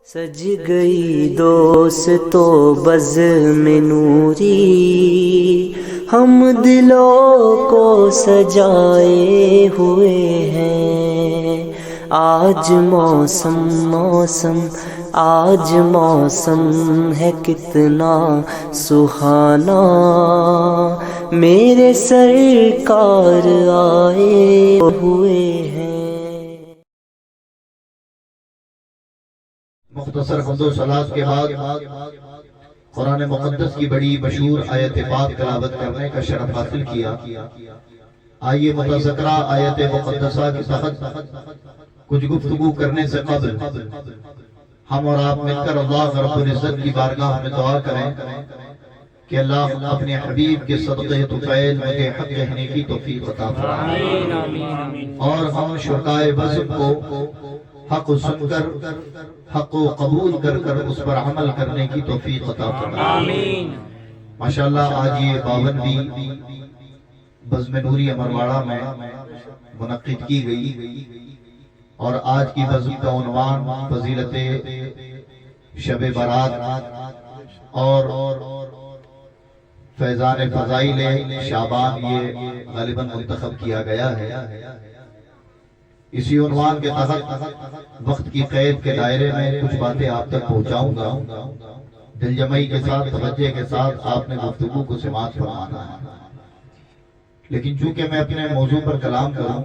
سج گئی دوستو بزم نوری، ہم دلوں کو سجائے ہوئے ہیں۔ آج موسم آج موسم ہے کتنا سہانا، میرے سرکار آئے ہوئے ہیں۔ مختصر حمد و صلات کے بعد قرآن مقدس کی بڑی مشہور آیت پاک تلاوت کرنے کا شرف حاصل کیا۔ آئیے متذکرہ آیت مقدسہ کے تحت کچھ گفتگو کرنے سے قبل ہم اور آپ مل کر اللہ رب العزت کی بارگاہ میں دعا کریں کہ اللہ اپنے حبیب کے صدقے طفیل مجھے حق کہنے کی توفیق عطا فرمائے، اور ہم شرکائے بزم کو حق سن کر حق و قبول کر کر اس پر عمل کرنے کی توفیق عطا فرمائے۔ ماشاءاللہ آج یہ 52ویں بزم نوری امرواڑہ میں منعقد کی گئی، اور آج کی بزم کا عنوان فضیلت شب برات اور فیضان فضائل شعبان یہ غالباً منتخب کیا گیا ہے۔ اسی عنوان کے تحت وقت کی قید کے دائرے میں کچھ باتیں آپ تک پہنچاؤں گا۔ دل جمعی کے ساتھ توجہ کے ساتھ آپ نے گفتگو کو سماعت فرمانا ہے، لیکن چونکہ میں اپنے موضوع پر کلام کروں،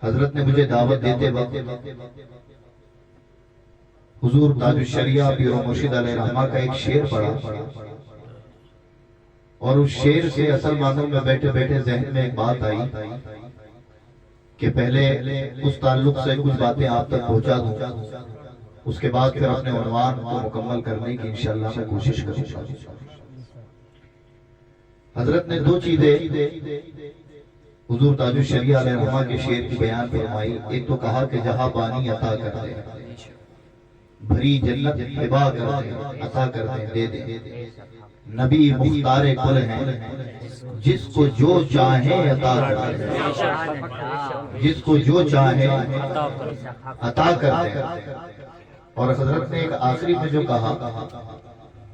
حضرت نے مجھے دعوت دیتے وقت حضور تاج الشریعہ پیر و مرشد علیہ الرحمہ کا ایک شعر پڑھا، اور اس شعر سے اصل معنوں میں بیٹھے بیٹھے ذہن میں ایک بات آئی کہ پہلے اس تعلق سے کچھ باتیں آپ تک پہنچا دوں، اس کے بعد پھر اپنے عنوان کو مکمل کرنے کی انشاءاللہ میں کوشش کروں گا۔ حضرت نے دو چیزیں حضور تاج الشریعہ علیہ الرحمہ کے شعر کی بیان فرمائی۔ ایک تو کہا کہ جہاں بانی عطا کر دے، بھری جنت ہبا کر دے، عطا کر دے، دے دے۔ نبی مختار کل ہیں، جس کو جو چاہیں عطا کر دے، جس کو جو چاہیں عطا کر دے۔ اور حضرت نے ایک آخری میں جو کہا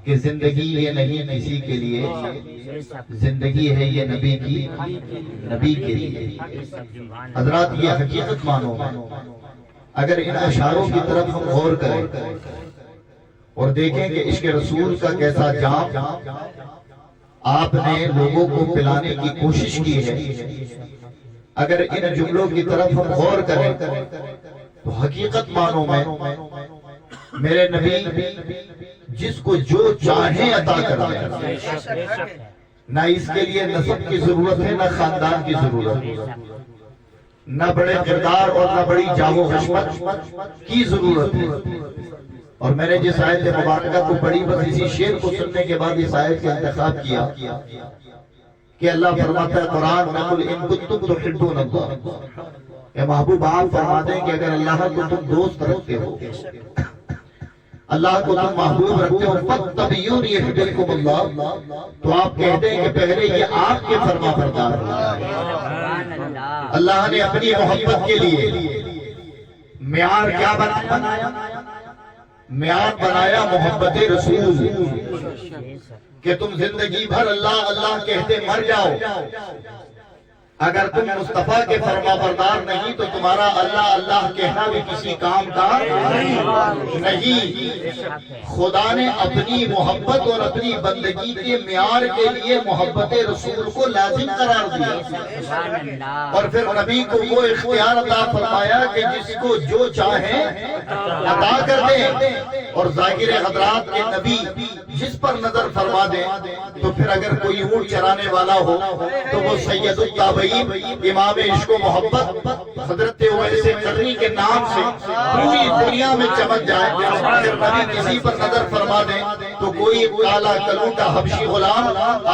کہ زندگی یہ نہیں کسی کے لیے، زندگی ہے یہ نبی کی، نبی کے لیے۔ حضرات یہ حقیقت مانو، اگر ان اشاروں کی طرف ہم غور کریں اور دیکھیں کہ عشق رسول کا کیسا جام آپ نے لوگوں کو پلانے کی کوشش کی ہے، اگر ان جملوں کی طرف ہم غور کریں تو حقیقت مانو میں میرے نبی جس کو جو چاہیں عطا کر دیں، نہ اس کے لیے نسب کی ضرورت ہے، نہ خاندان کی ضرورت ہے، نہ بڑے کردار اور نہ بڑی جاہ و حشمت کی ضرورت ہے۔ اور میں نے جس آیت مبارکہ کو پڑھی، بس اسی شعر کو سننے کے بعد اس آیت کا انتخاب کیا کہ اللہ فرماتا ہے قرآن میں قل ان کنتم تحبون اللہ، اے محبوب آپ فرما دیں کہ اگر اللہ کو تم دوست رکھتے ہو، اللہ کو تم محبوب رکھتے ہو، فاتبعونی یحببکم اللہ، تو آپ کہتے ہیں کہ پہلے یہ آپ کے فرما بردار ہو۔ اللہ نے اپنی محبت کے لیے معیار کیا بنایا؟ معیار بنایا محبت رسول، کہ تم زندگی بھر اللہ اللہ کہتے مر جاؤ، اگر تم مصطفیٰ کے فرما بردار نہیں تو تمہارا اللہ اللہ کہنا بھی کسی کام کا نہیں۔ خدا نے اپنی محبت اور اپنی بندگی کے معیار کے لیے محبت رسول کو لازم قرار دیا، اور پھر نبی کو وہ اختیار عطا فرمایا کہ جس کو جو چاہیں عطا کر دیں۔ اور ظاہر حضرات کے نبی جس پر نظر فرما دیں، تو پھر اگر کوئی اونٹ چرانے والا ہو تو وہ سید التابعین امام عشق و محبت حضرت اویس قرنی کے نام سے پوری دنیا میں چمک جائے۔ اگر نبی کسی پر نظر فرما دیں تو کوئی کالا کلوٹا حبشی غلام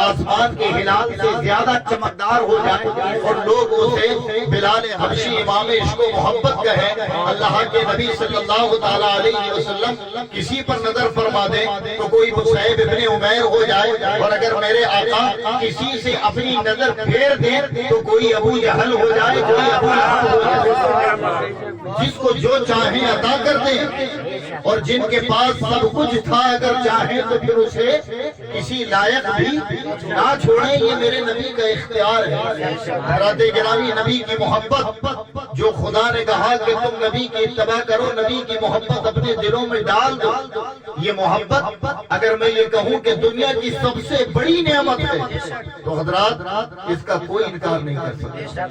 آسمان کے ہلال سے زیادہ چمکدار ہو جائے اور لوگ اسے بلال حبشی امام عشق و محبت کہیں۔ اللہ کے نبی صلی اللہ تعالیٰ علیہ وسلم کسی پر نظر فرما دیں تو کوئی مصعب ابن عمیر ہو جائے، اور اگر میرے آقا کسی سے اپنی نظر پھیر دیں تو کوئی ابو جہل ہو جائے، کوئی ابو لہب ہو جائے۔ جس کو جو چاہیں عطا کر دیں۔ اور جن کے پاس سب کچھ تھا اگر چاہیں تو پھر اسے کسی لائق بھی نہ چھوڑیں، یہ میرے نبی کا اختیار ہے۔ حضرات گرامی، نبی کی محبت جو خدا نے کہا کہ تم نبی کی اتباع کرو، نبی کی محبت اپنے دلوں میں ڈال دو، یہ محبت اگر میں یہ کہوں کہ دنیا کی سب سے بڑی نعمت ہے تو حضرات اس کا کوئی انکار نہیں کر سکتا۔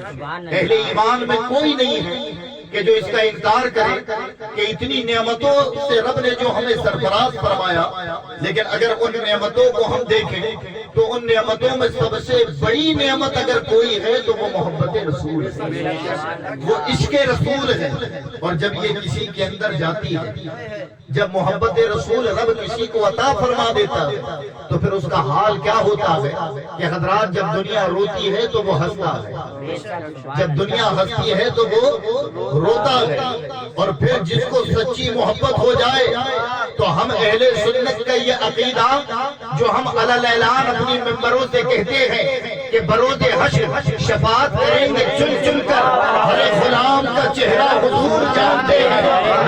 اہل ایمان میں کوئی نہیں ہے کہ جو اس کا انکار کرے کہ اتنی نعمتوں سے رب نے جو ہمیں سرفراز فرمایا، لیکن اگر ان نعمتوں کو ہم دیکھیں تو ان نعمتوں میں سب سے بڑی نعمت اگر کوئی ہے تو وہ محبت رسول ہے، وہ عشق رسول ہے۔ اور جب یہ کسی کے اندر جاتی ہے، جب محبت رسول رب کسی کو عطا فرما دیتا ہے تو پھر اس کا حال کیا ہوتا ہے کہ حضرات جب دنیا روتی ہے تو وہ ہنستا ہے، جب دنیا ہنستی ہے تو وہ روتا ہے۔ اور پھر جس کو سچی محبت ہو جائے تو ہم اہل سنت کا یہ عقیدہ جو ہم علی اعلان اپنی ممبروں سے کہتے ہیں کہ بروز حشر شفاعت کریں گے چن چن کر، ہر غلام کا چہرہ حضور جانتے ہیں،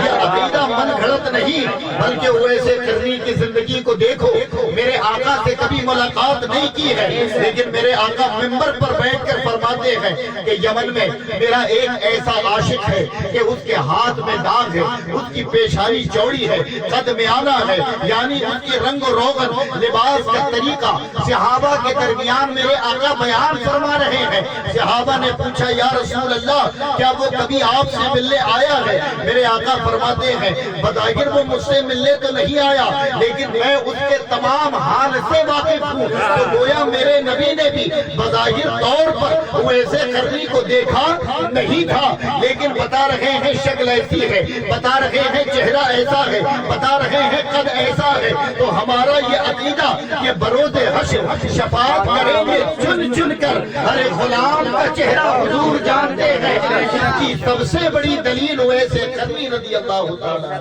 یہ عقیدہ من گھڑت نہیں بلکہ ویسے کرنی کی زندگی کو دیکھو۔ میرے آقا سے کبھی ملاقات نہیں کی ہے لیکن میرے آقا ممبر پر بیٹھ کر فرماتے ہیں کہ یمن میں میرا ایک ایسا عاشق ہے کہ اس کے ہاتھ میں داغ ہے، اس کی پیشانی چوڑی ہے، قد میانہ ہے، یعنی اس کی رنگ و روغن، لباس کا طریقہ صحابہ کے درمیان میرے آقا بیان فرما رہے ہیں۔ صحابہ نے پوچھا یا رسول اللہ کیا وہ کبھی آپ سے ملنے آیا ہے؟ میرے آقا فرماتے ہیں بظاہر وہ مجھ سے ملنے تو نہیں آیا لیکن میں اس کے تمام حال سے واقف ہوں۔ تو گویا میرے نبی نے بھی بظاہر طور پر ویسے کرنی کو دیکھا نہیں تھا لیکن بتا رہے ہیں شکل ایسی ہے، بتا رہے ہیں چہرہ ایسا ہے، بتا رہے ہیں قد ایسا ہے۔ تو ہمارا یہ عقیدہ کہ بروز حشر شفاعت کریں گے چن چن کر، ہر غلام کا چہرہ حضور جانتے ہیں، اس کی سب سے بڑی دلیل ویسے کرنی رضی اللہ تعالیٰ۔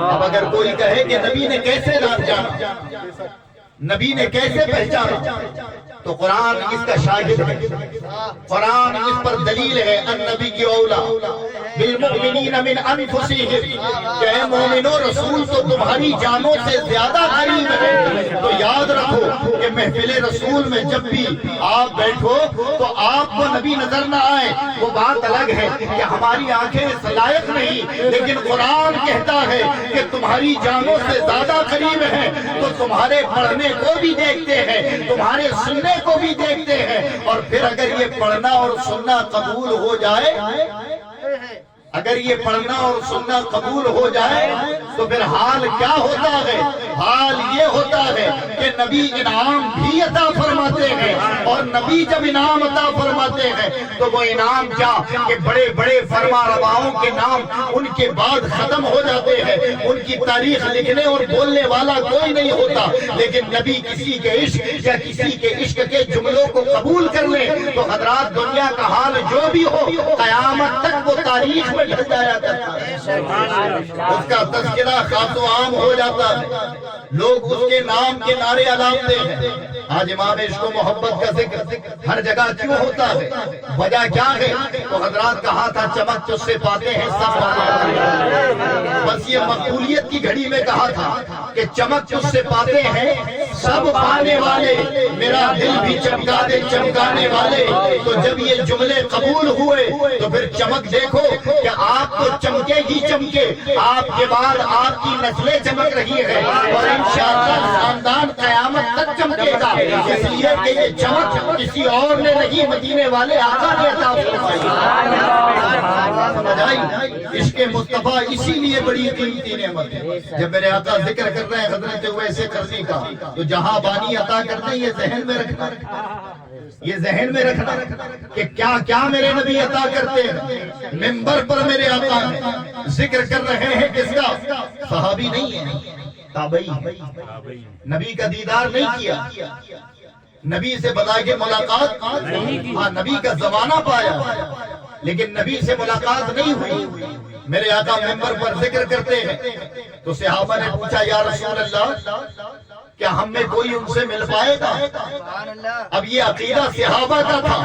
اب اگر کوئی کہے کہ نبی نے کیسے جانا، نبی نے کیسے پہچانا، تو قرآن اس کا شاہد ہے، قرآن اس پر دلیل ہے۔ النبی کی اولا بالمؤمنین من انفسہم، کہ اے مومنو رسول تو تمہاری جانوں سے زیادہ قریب ہے۔ تو یاد رکھو کہ محفل رسول میں جب بھی آپ بیٹھو تو آپ کو نبی نظر نہ آئے، وہ بات الگ ہے کہ ہماری آنکھیں اس لائق نہیں، لیکن قرآن کہتا ہے کہ تمہاری جانوں سے زیادہ قریب ہیں۔ تو تمہارے پڑھنے کو بھی دیکھتے ہیں، تمہارے سننے کو بھی دیکھتے ہیں، اور پھر اگر یہ پڑھنا اور سننا قبول ہو جائے، اگر یہ پڑھنا اور سننا قبول ہو جائے تو پھر حال کیا ہوتا ہے؟ حال یہ ہوتا ہے کہ نبی انعام بھی عطا فرماتے ہیں، اور نبی جب انعام عطا فرماتے ہیں تو وہ انعام کیا کہ بڑے بڑے فرما رواؤں کے نام ان کے بعد ختم ہو جاتے ہیں، ان کی تاریخ لکھنے اور بولنے والا کوئی نہیں ہوتا، لیکن نبی کسی کے عشق یا کسی کے عشق کے جملوں کو قبول کر لے تو حضرات دنیا کا حال جو بھی ہو قیامت تک وہ تاریخ میں ڈھل جایا کرتا ہے، اس کا تذکرہ خاص و عام ہو جاتا ہے، لوگ اس کے نام کے نعرے الاتے ہیں۔ آج امام عشق و محبت کا ذکر ہر جگہ کیوں ہوتا ہے؟ وجہ کیا ہے؟ تو حضرات کہا تھا چمک تجھ سے پاتے ہیں سب پاتے، بس یہ مقبولیت کی گھڑی میں کہا تھا کہ چمک تجھ سے پاتے ہیں سب پانے والے، میرا دل بھی چمکا دے چمکانے والے۔ تو جب یہ جملے قبول ہوئے تو پھر چمک دیکھو کہ آپ تو چمکے ہی چمکے، آپ کے بعد آپ کی نسلیں چمک رہی ہے، اور انشاءاللہ خاندان قیامت تک چمکے گا، اس لیے کہ یہ چمک کسی اور نے نہیں، مدینے والے آقا نے عطا فرمائی۔ سمجھ آئی؟ عشق مصطفیٰ اسی لیے بڑی قیمتی نعمت ہے۔ جب میرے آقا ذکر کر رہے ہیں حضرت ویسے کرنی کا تو جہاں بانی عطا کرتے ہیں یہ ذہن میں رکھنا، یہ ذہن میں رکھنا کہ کیا کیا میرے نبی عطا کرتے ہیں۔ ممبر پر میرے آقا ذکر کر رہے ہیں کس کا؟ صحابی نہیں ہے، تابعی، نبی کا دیدار نہیں کیا، نبی سے بتا کے ملاقات، ہاں نبی کا زمانہ پایا لیکن نبی سے ملاقات نہیں ہوئی۔ میرے آقا ممبر پر ذکر کرتے ہیں تو صحابہ نے پوچھا یا رسول اللہ کیا ہم میں کوئی ان سے مل پائے گا؟ اب یہ عقیدہ صحابہ کا تھا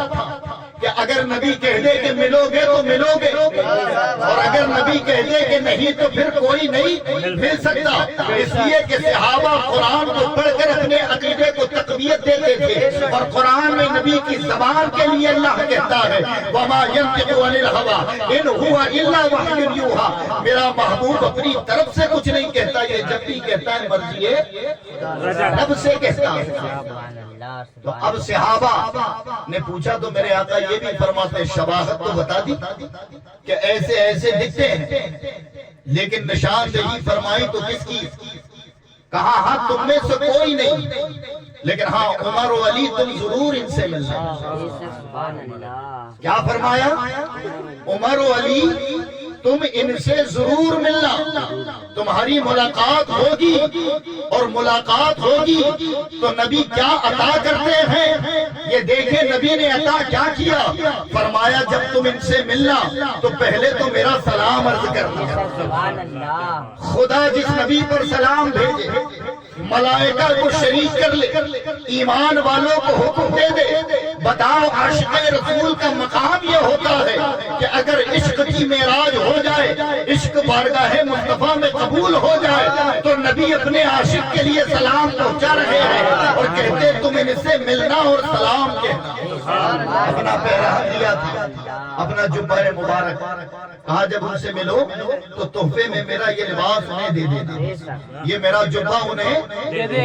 کہ اگر نبی کہہ دے کہ ملو گے تو ملو گے، اور اگر نبی کہہ دے کہ نہیں تو پھر کوئی نہیں مل سکتا۔ اس لیے کہ صحابہ قرآن کو پڑھ کر اپنے عقیدے کو تقویت دیتے تھے، اور قرآن میں نبی کی زبان کے لیے اللہ کہتا ہے وَمَا يَنطِقُ عَنِ الْهَوَىٰ إِنْ هُوَ إِلَّا وَحْيٌ يُوحَىٰ، میرا محبوب اپنی طرف سے کچھ نہیں کہتا، یہ جب بھی کہتا ہے مرضی رب سے کہتا ہے۔ تو اب صحابہ نے پوچھا تو میرے آقا یہ بھی فرماتے ہیں، شباہت تو بتا دی کہ ایسے ایسے دکھتے ہیں، لیکن نشاندہی فرمائی تو کس کی؟ کہا ہاں تم میں سے کوئی نہیں، لیکن ہاں عمر و علی تم ضرور ان سے ملنا۔ کیا فرمایا؟ عمر و علی تم ان سے ضرور ملنا، تمہاری ملاقات ہوگی، اور ملاقات ہوگی تو نبی کیا عطا کرتے ہیں یہ دیکھیں۔ نبی نے عطا کیا کیا؟ فرمایا جب تم ان سے ملنا تو پہلے تو میرا سلام عرض کرنا۔ خدا جس نبی پر سلام بھیجے، ملائکہ کو شریک کر لے، ایمان والوں کو حکم دے دے، بتاؤ عاشق رسول کا مقام یہ ہوتا ہے کہ اگر عشق کی معراج ہو جائے، عشق بارگاہ مصطفیٰ میں قبول ہو جائے، تو نبی اپنے عاشق کے لیے سلام پہنچا رہے ہیں اور کہتے تم ان سے ملنا اور سلام کہنا۔ اپنا پہلا دیا تھا، اپنا جبہ مبارک، کہا جب ان سے ملو تو تحفے میں میرا یہ لباس انہیں دے دینا، یہ میرا جبہ انہیں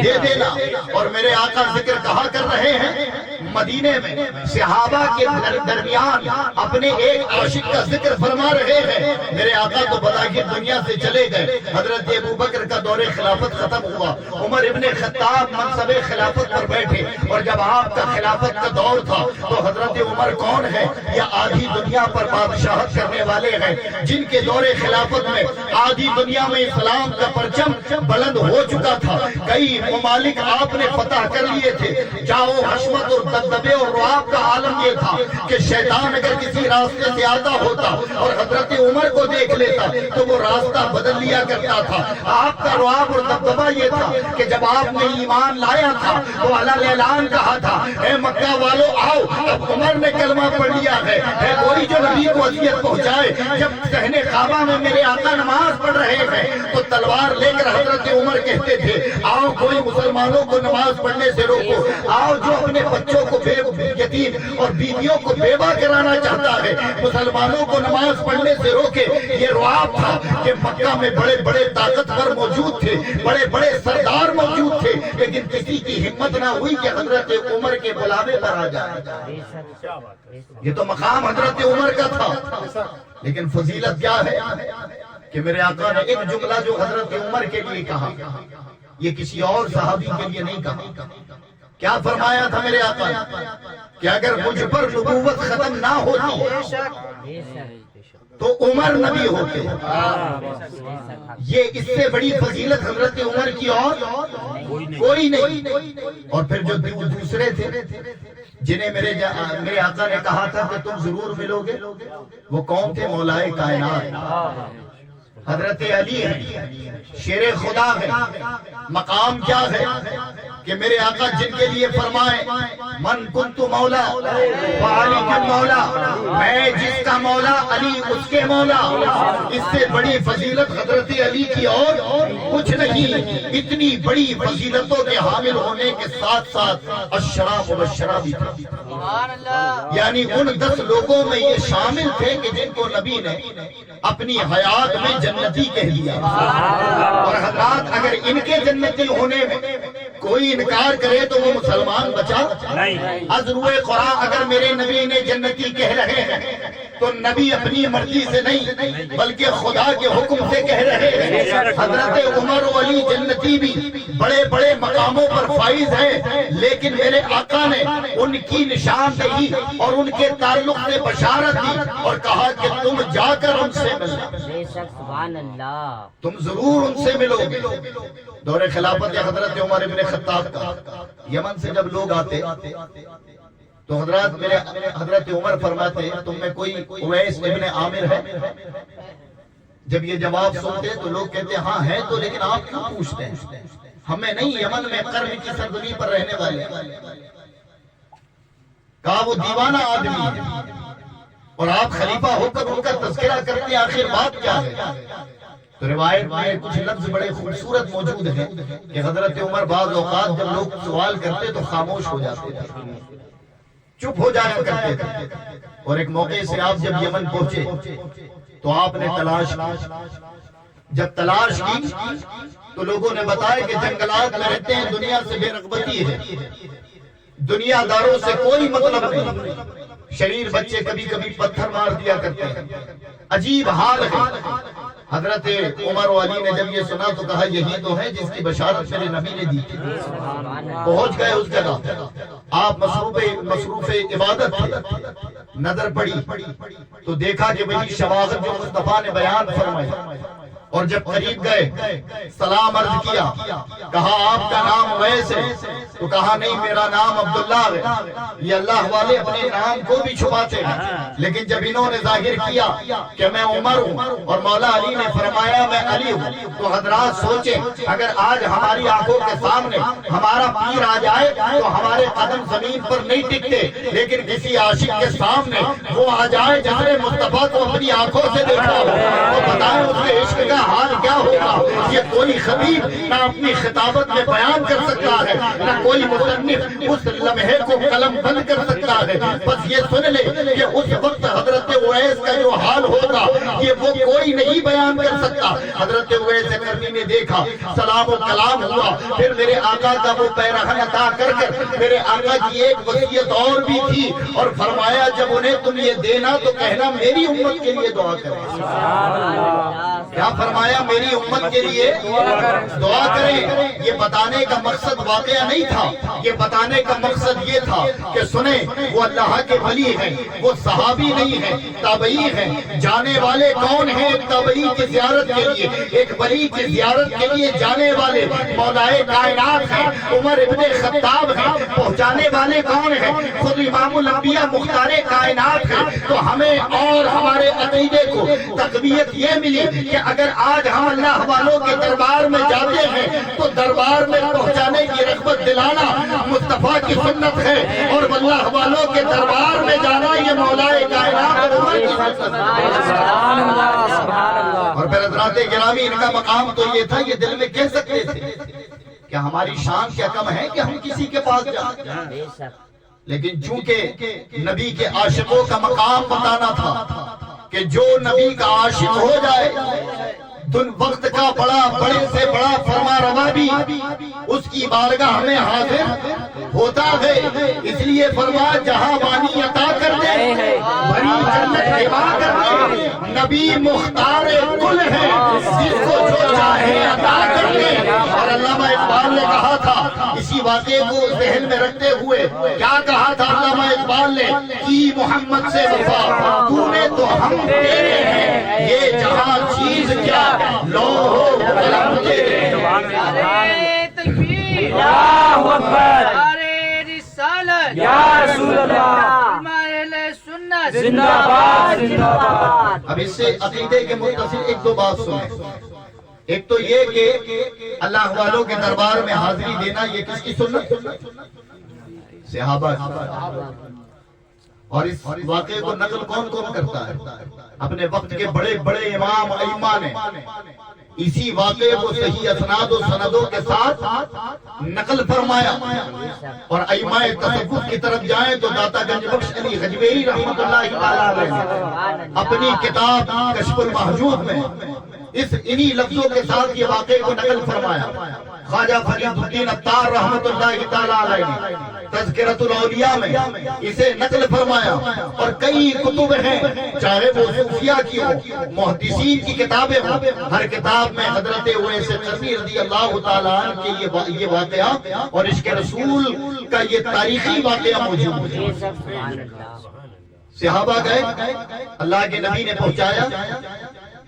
دے دینا۔ اور میرے آقا ذکر کہا کر رہے ہیں مدینے میں صحابہ کے درمیان اپنے ایک عاشق کا ذکر فرما رہے ہیں۔ میرے آقا تو بظاہر دنیا سے چلے گئے، حضرت ابوبکر کا دور خلافت ختم ہوا، عمر ابن خطاب منصب خلافت پر بیٹھے، اور جب آپ کا خلافت کا دور تھا تو حضرت عمر کون ہے؟ یہ آدھی دنیا پر بادشاہت کرنے والے ہیں، جن کے دور خلافت میں آدھی دنیا میں اسلام کا پرچم بلند ہو چکا تھا، کئی ممالک آپ نے فتح کر لیے تھے، جاؤ حشمت اور دبدبے اور رعب کا عالم یہ تھا کہ شیطان اگر کسی راستے سے آتا ہوتا اور حضرت عمر کو دیکھ لیتا تو وہ راستہ بدل لیا کرتا تھا۔ آپ کا رعب اور دبدبہ یہ تھا کہ جب آپ نے ایمان لایا تھا تو اعلان اعلان کہا تھا اے مکہ والو آؤ، اب عمر نے کلمہ پڑھ لیا ہے، کوئی جو نبی کو اذیت پہنچائے۔ جب صحن کعبہ میں میرے آقا نماز پڑھ رہے ہیں تو تلوار لے کر حضرت عمر کہتے تھے آؤ کوئی مسلمانوں کو نماز پڑھنے سے روکو، آؤ جو اپنے بچوں کو یتیم اور بیویوں کو بیوہ کرانا چاہتا ہے مسلمانوں کو نماز پڑھنے سے روکے۔ یہ رعب تھا کہ مکہ میں بڑے بڑے طاقتور موجود تھے، بڑے بڑے سردار موجود تھے، لیکن کسی کی ہمت نہ ہوئی کہ حضرت عمر کے بلاوے پر آ جائے۔ یہ تو مقام حضرت عمر کا تھا، لیکن فضیلت کیا ہے کہ میرے آقا نے ایک جملہ جو حضرت عمر کے لیے کہا یہ کسی اور صحابی کے لیے نہیں کہا۔ کیا فرمایا تھا میرے آقا کہ اگر مجھ پر نبوت ختم نہ ہوتی تو عمر نبی ہوتے۔ یہ اس سے بڑی فضیلت حضرت عمر کی اور کوئی نہیں۔ اور پھر جو دوسرے تھے جنہیں میرے آقا نے کہا تھا کہ تم ضرور ملو گے، وہ کون تھے؟ مولا کائنات حضرت علی ہیں، شیر خدا ہے۔ مقام کیا ہے کہ میرے آقا جن کے لیے فرمائے من کنت مولا وعلی کن مولا، میں جس کا مولا علی اس کے مولا۔ اس سے بڑی فضیلت حضرت علی کی اور کچھ نہیں۔ اتنی بڑی فضیلتوں کے حامل ہونے کے ساتھ ساتھ عشرہ مبشرہ بھی تھا، یعنی ان 10 لوگوں میں یہ شامل تھے کہ جن کو نبی نے اپنی حیات میں جنتی کہہ دیا۔ اور حضرات اگر ان کے جنتی ہونے میں کوئی انکار کرے تو وہ مسلمان بچا نہیں۔ ازروئے قرآن اگر میرے نبی نے جنتی کہہ رہے ہیں تو نبی اپنی مرضی سے نہیں بلکہ خدا کے حکم سے کہہ رہے ہیں۔ حضرت عمر و علی جنتی بھی بڑے بڑے مقاموں پر فائز ہیں، لیکن میرے آقا نے ان کی نشاندہی اور ان کے تعلق سے بشارت دی اور کہا کہ تم جا کر ان سے ملنا، تم ضرور ان سے ملو گے۔ دور خلافت یا حضرت عمر ابن خطاب کا یمن سے جب لوگ آتے تو حضرت عمر فرماتے تم میں کوئی اویس ابن عامر ہے؟ جب یہ جواب سنتے تو لوگ کہتے ہاں ہے تو، لیکن آپ کیوں پوچھتے ہیں؟ ہمیں نہیں، یمن میں قرن کی سرزمین پر رہنے والے۔ کہا وہ دیوانہ آدمی ہے اور آپ خلیفہ ہو کر ان کا تذکرہ کرتے ہیں، آخر بات کیا ہے؟ تو روایت میں کچھ لفظ بڑے خوبصورت موجود ہیں کہ حضرت عمر بعض اوقات جب لوگ سوال کرتے تو خاموش ہو جاتے تھے، چپ ہو جایا کرتے تھے۔ اور ایک موقع سے آپ جب یمن پہنچے تو آپ نے تلاش کی، جب تلاش کی تو لوگوں نے بتایا کہ جنگلات میں رہتے ہیں، دنیا سے بے رغبتی ہے، دنیا داروں سے کوئی مطلب نہیں، شریر بچے کبھی کبھی پتھر مار دیا کرتے ہیں، عجیب حال ہے۔ حضرت عمر و علی نے جب یہ سنا تو کہا یہی تو ہے جس کی بشارت میرے نبی نے دی تھی۔ پہنچ گئے اس جگہ، آپ مصروف عبادت تھے، نظر پڑی تو دیکھا کہ وہی شواہد جو مصطفیٰ نے بیان فرمائی، اور جب قریب گئے سلام عرض کیا، کہا آپ کا نام اویس ہے؟ تو کہا نہیں میرا نام عبداللہ ہے۔ یہ اللہ والے اپنے نام کو بھی چھپاتے ہیں، لیکن جب انہوں نے ظاہر کیا کہ میں عمر ہوں اور مولا علی نے فرمایا میں علی ہوں، تو حضرات سوچیں اگر آج ہماری آنکھوں کے سامنے ہمارا پیر آ جائے تو ہمارے قدم زمین پر نہیں ٹکتے، لیکن کسی عاشق کے سامنے وہ آ جائے جس نے مصطفیٰ کو اپنی آنکھوں سے دیکھا ہو، تو بتائیں اس کے عشق کا حال کیا ہوگا؟ یہ کوئی خطیب نہ اپنی خطابت میں بیان کر سکتا ہے، نہ کوئی مصنف اس لمحے کو قلم بند کر سکتا ہے۔ بس یہ سن لے کہ اس وقت حضرت اویس کا جو حال ہوگا یہ وہ کوئی نہیں بیان کر سکتا۔ حضرت اویس کرنی نے دیکھا، سلام و کلام ہوا، پھر میرے آقا کا وہ پیرہن عطا کر میرے آقا کی ایک وصیت اور بھی تھی، اور فرمایا جب انہیں تم یہ دینا تو کہنا میری امت کے لیے دعا کریں۔ کیا فرمایا؟ میری امت کے لیے دعا کریں۔ یہ بتانے کا مقصد واقعہ نہیں تھا، یہ بتانے کا مقصد یہ تھا کہ سنیں وہ اللہ کے ولی ہیں، وہ صحابی نہیں ہیں، تابعی ہیں۔ جانے والے کون ہیں ایک تابعی کی زیارت کے لیے؟ ایک ولی کی زیارت کے لیے جانے والے مولائے کائنات ہیں، عمر ابن خطاب ہیں۔ پہنچانے والے کون ہیں؟ خود امام الانبیاء مختار کائنات ہیں۔ تو ہمیں اور ہمارے عقیدے کو تقویت یہ ملی کہ اگر آج ہم اللہ والوں کے دربار میں جاتے ہیں تو دربار میں پہنچانے کی رغبت دلانا مصطفیٰ کی سنت ہے، اور اللہ والوں کے دربار میں جانا یہ مولا کائنات کی سنت ہے۔ اور پھر حضرات گرامی ان کا مقام تو یہ تھا، یہ دل میں کہہ سکتے تھے کہ ہماری شان کیا کم ہے کہ ہم کسی کے پاس جائیں، لیکن چونکہ نبی کے عاشقوں کا مقام بتانا تھا کہ جو نبی کا عاشق ہو جائے وقت کا بڑے سے بڑا فرما روا بھی اس کی بارگاہ میں حاضر ہوتا ہے۔ اس لیے فرما جہاں بانی عطا کر دے، بھری جنت ہبا کر دے، نبی مختار کل ہے، جس کو جو چاہے عطا کر دے۔ اور علامہ اقبال نے کہا تھا اسی واقعے کو ذہن میں رکھتے ہوئے، کیا کہا تھا علامہ اقبال نے؟ کی محمد سے وفا تو نے تو ہم تیرے ہیں، یہ جہاں چیز کیا لوہ قلم تیرے۔ نعرہ تکبیر، اللہ اکبر، نعرہ رسالت، یا رسول اللہ، اہل سنت زندہ باد زندہ باد۔ اب اس سے عقیدے کے متصل ایک دو بات سنیں۔ ایک تو یہ کہ اللہ والوں کے دربار میں حاضری دینا یہ کس کی سنت؟ صحابہ کی۔ اور اس واقعے کو نقل کون کون کرتا ہے؟ اپنے وقت کے بڑے بڑے امام ائمہ نے اسی واقعے کو صحیح اسناد و سندوں کے ساتھ نقل فرمایا۔ اور ائمہ تصوف کی طرف جائیں تو داتا گنج بخش علی غجویری رحمۃ اللہ تعالی علیہ اپنی کتاب کشف المحجوب میں انہی لفظوں کے ساتھ یہ واقعے کو نقل فرمایا۔ خواجہ فرید الدین عطار رحمۃ اللہ تعالی علیہ نے تذکرۃ الاولیاء میں اسے نقل فرمایا۔ اور کئی کتب ہیں، چاہے وہ صوفیہ کی ہو، محدثین کی کتابیں ہوں، ہر کتاب میں حضرت اویس قرنی رضی اللہ تعالیٰ عنہ کے یہ واقعہ اور عشق رسول کا یہ تاریخی واقعہ موجود ہے۔ صحابہ گئے، اللہ کے نبی نے پہنچایا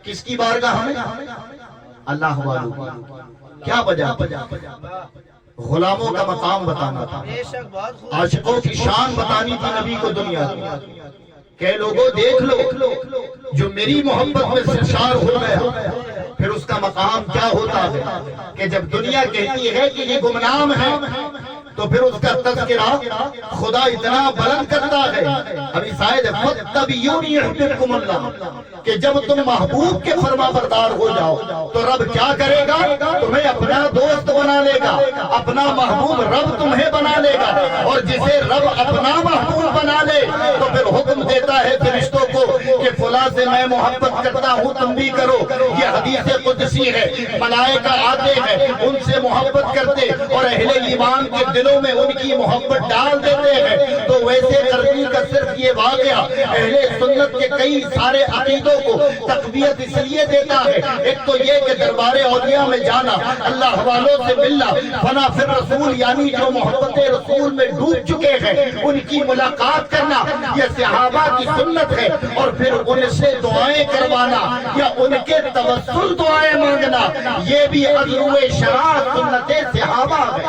کس کی بارگاہ میں؟ اللہ والوں۔ کیا وجہ؟ غلاموں کا مقام بتانا تھا، عاشقوں کی شان بتانی تھی نبی کو دنیا کی، کہ لوگوں دیکھ لو جو میری محبت میں سرشار ہو گیا پھر اس کا مقام کیا ہوتا ہے، کہ جب دنیا کہتی ہے کہ یہ گمنام ہے تو پھر اس کا تذکرہ خدا اتنا بلند کرتا ہے. ابھی شاید فَاتَّبِعُونِی یُحْبِبْکُمُ اللَّہ کہ جب تم محبوب کے فرما بردار ہو جاؤ تو رب کیا کرے گا؟ تمہیں اپنا دوست بنا لے گا. اپنا محبوب رب تمہیں بنا لے گا. اور جسے رب اپنا محبوب بنا لے تو پھر حکم دیتا ہے فرشتوں کو کہ فلاں سے میں محبت کرتا ہوں تم بھی کرو. یہ حدیث قدسی ہے. ملائکہ آتے ہیں ان سے محبت کرتے اور اہل ایمان کے دلوں میں ان کی محبت ڈال دیتے ہیں. تو ویسے کرنے کا صرف یہ واقعہ اہل سنت کے کئی سارے عقیدوں کو تقویت اس لیے دیتا ہے. ایک تو یہ کہ دربار اولیاء میں جانا, اللہ والوں سے ملنا, فنا فی الرسول یعنی جو محبت رسول میں ڈوب چکے ہیں ان کی ملاقات کرنا یہ صحابہ کی سنت ہے. اور پھر ان سے دعائیں کروانا یا ان کے توسل دعائیں مانگنا یہ بھی عدل شرع سنت صحابہ ہے.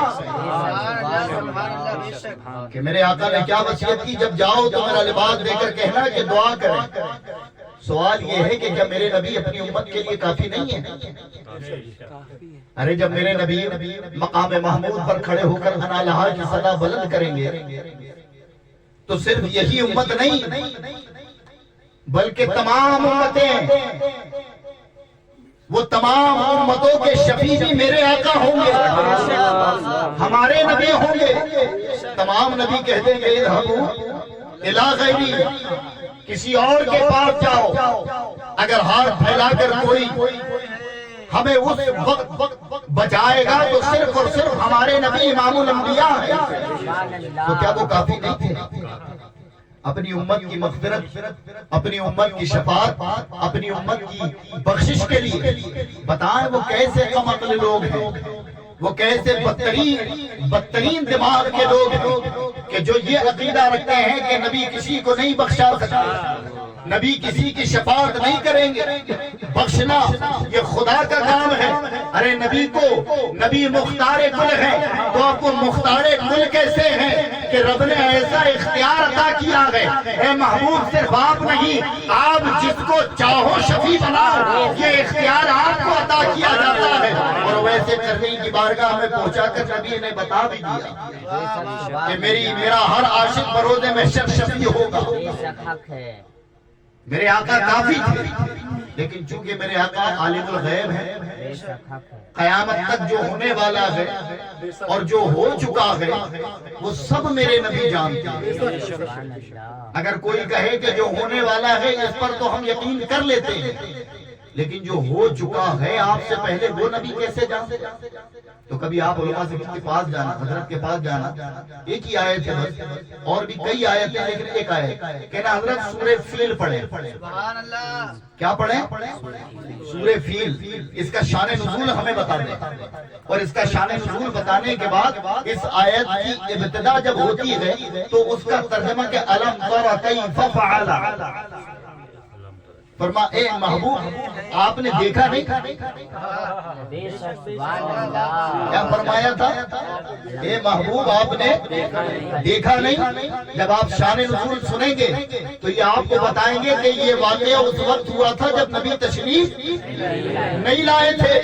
کہ میرے آقا نے کیا وصیت کی, جب جاؤ تو میرا لباس دے کر کہنا کہ دعا کریں. سوال یہ ہے کہ جب میرے نبی اپنی امت کے لیے کافی نہیں ہے؟ ارے جب میرے نبی مقام محمود پر کھڑے ہو کر انا لہا کی صدا بلند کریں گے تو صرف یہی امت نہیں بلکہ تمام امتیں, وہ تمام امتوں کے شفیع بھی میرے آقا ہوں گے, ہمارے نبی ہوں گے. تمام نبی کہہ دیں گے اذهبوا الی غیری, کسی اور کے پاس جاؤ. اگر ہاتھ پھیلا کر کوئی ہمیں اس وقت بچائے گا تو صرف اور صرف ہمارے نبی امام الانبیاء ہیں. تو کیا وہ کافی نہیں تھے اپنی امت کی مغفرت, اپنی امت کی شفاعت, اپنی امت کی بخشش کے لیے؟ بتائیں وہ کیسے کم عقل لوگ ہیں, وہ کیسے بدترین دماغ کے لوگ ہیں کہ جو یہ عقیدہ رکھتے ہیں کہ نبی کسی کو نہیں بخشا سکتے, نبی کسی کی شفاعت نہیں کریں گے. بخشنا یہ خدا کا کام ہے. ارے نبی کو نبی مختار کل ہے تو آپ کو مختار کل کیسے ہیں کہ رب نے ایسا اختیار عطا کیا ہے. اے محبوب صرف آپ نہیں, آپ جس کو چاہو شفیع بناؤ, یہ اختیار آپ کو عطا کیا جاتا ہے. اور ویسے کرنے کی بارگاہ میں پہنچا کر نبی نے بتا بھی دیا کہ میرا ہر عاشق بروز محشر شفیع ہوگا. میرے آقا کافی تھے, لیکن چونکہ میرے آقا عالم الغیب ہے, قیامت تک جو ہونے والا ہے اور جو ہو چکا ہے وہ سب میرے نبی جانتے ہیں. اگر کوئی کہے کہ جو ہونے والا ہے اس پر تو ہم یقین کر لیتے ہیں, لیکن جو ہو چکا ہے آپ سے پہلے وہ نبی کیسے جانتے؟ تو کبھی آپ علماء سے کے پاس جانا, حضرت کے پاس جانا, ایک ہی آیت ہے بس, اور بھی کئی آیت ہیں لیکن ایک آیت کہنا حضرت سورہ فیل پڑھیں. سبحان اللہ. کیا پڑھیں؟ سورہ فیل. اس کا شان نزول ہمیں بتا دیں, اور اس کا شان نزول بتانے کے بعد اس آیت کی ابتدا جب ہوتی ہے تو اس کا ترجمہ کہ الم تر کیف فعل, فرما اے محبوب آپ نے دیکھا نہیں, کیا فرمایا تھا؟ اے محبوب آپ نے دیکھا نہیں. جب آپ شان نزول سنیں گے تو یہ آپ کو بتائیں گے کہ یہ واقعہ اس وقت ہوا تھا جب نبی تشریف نہیں لائے تھے.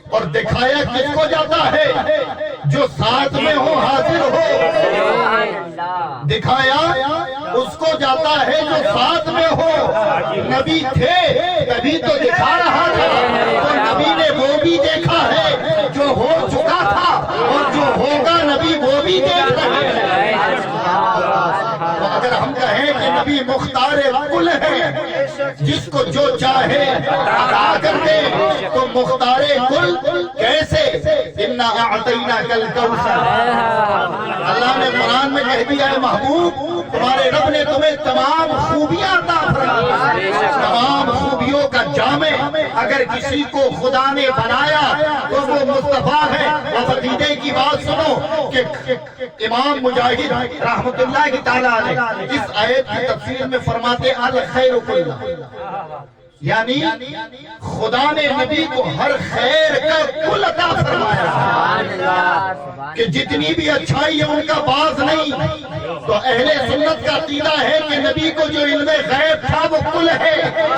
اور دکھایا کس کو جاتا ہے؟ جو ساتھ میں ہو, حاضر ہو. دکھایا اس کو جاتا ہے جو ساتھ میں ہو. نبی تھے تبھی تو دکھا رہا تھا, تو نبی نے وہ بھی دیکھا ہے جو ہو چکا تھا, اور جو ہوگا نبی وہ بھی دیکھ رہے ہیں. تو اگر ہم کہیں کہ نبی مختار کل ہے, جس کو جو چاہے عطا کر دے, تو مختار کل کیسے؟ انا اعطیناک الکوثر. اللہ نے قرآن میں کہہ دیا ہے محبوب تمہارے رب نے تمہیں تمام خوبیاں عطا فرمائی, تمام خوبیوں کا جامع اگر کسی کو خدا نے بنایا تو وہ مصطفیٰ ہے. اور عقیدے کی بات سنو کہ امام مجاہد رحمت اللہ کی تعالیٰ نے اس آیت کی تفسیر میں فرماتے الخیر کلہ, یعنی خدا نے نبی کو ہر خیر کا کل عطا فرمایا کہ جتنی بھی اچھائی ہے ان کا باز نہیں. تو اہل سنت کا عقیدہ ہے کہ نبی کو جو علم غیب تھا وہ کل ہے,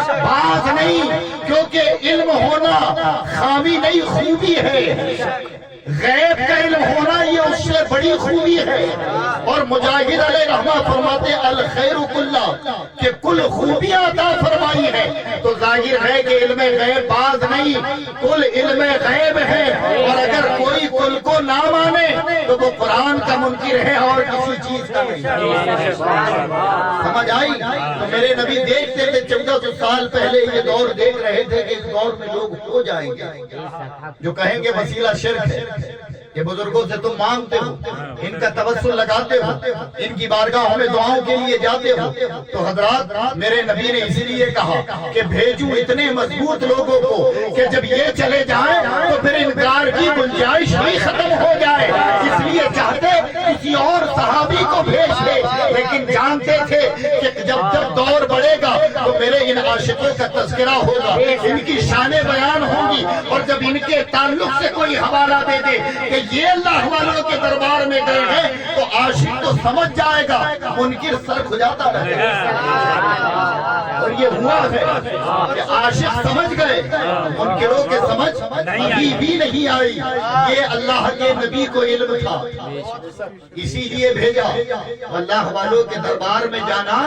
باز نہیں, کیونکہ علم ہونا خامی نہیں خوبی ہے. غیب کا علم ہونا یہ اس سے بڑی خوبی ہے. اور مجاہد علیہ رحمہ فرماتے الخیر کلہ کہ کل خوبیاں عطا فرمائی ہے. تو ظاہر ہے کہ علم غیب بعض نہیں، کل علم غیب ہے. اور اگر کوئی کل کو نہ مانے تو وہ قرآن کا منکر ہے اور کسی چیز کا نہیں. سمجھ آئی؟ تو میرے نبی دیکھتے تھے 1400 سال پہلے یہ دور دیکھ رہے تھے کہ اس دور میں لوگ ہو جائیں گے جو کہیں گے وسیلہ شرک ہے. یہ بزرگوں سے تم مانگتے ہو، ان کا توسل لگاتے ہو، ان کی بارگاہوں میں دعاؤں کے لیے جاتے ہو. تو حضرات میرے نبی نے اسی لیے کہا کہ بھیجوں اتنے مضبوط لوگوں کو کہ جب یہ چلے جائیں تو پھر انکار کی گنجائش بھی ختم ہو جائے. اس لیے چاہتے کسی اور صحابی کو بھیج دے، لیکن جانتے تھے کہ جب دور بڑھے گا تو میرے ان عاشقوں کا تذکرہ ہوگا، ان کی شانیں بیان ہوں گی. اور جب ان کے تعلق سے کوئی حوالہ دے دے کہ یہ اللہ والوں کے دربار میں گئے ہیں تو عاشق تو سمجھ جائے گا، منکر سر کھجاتا رہے گا. اور یہ ہوا ہے کہ عاشق سمجھ گئے، منکروں کے سمجھ ابھی بھی نہیں آئی. یہ اللہ کے نبی کو علم تھا، اسی لیے بھیجا. اللہ والوں کے دربار میں جانا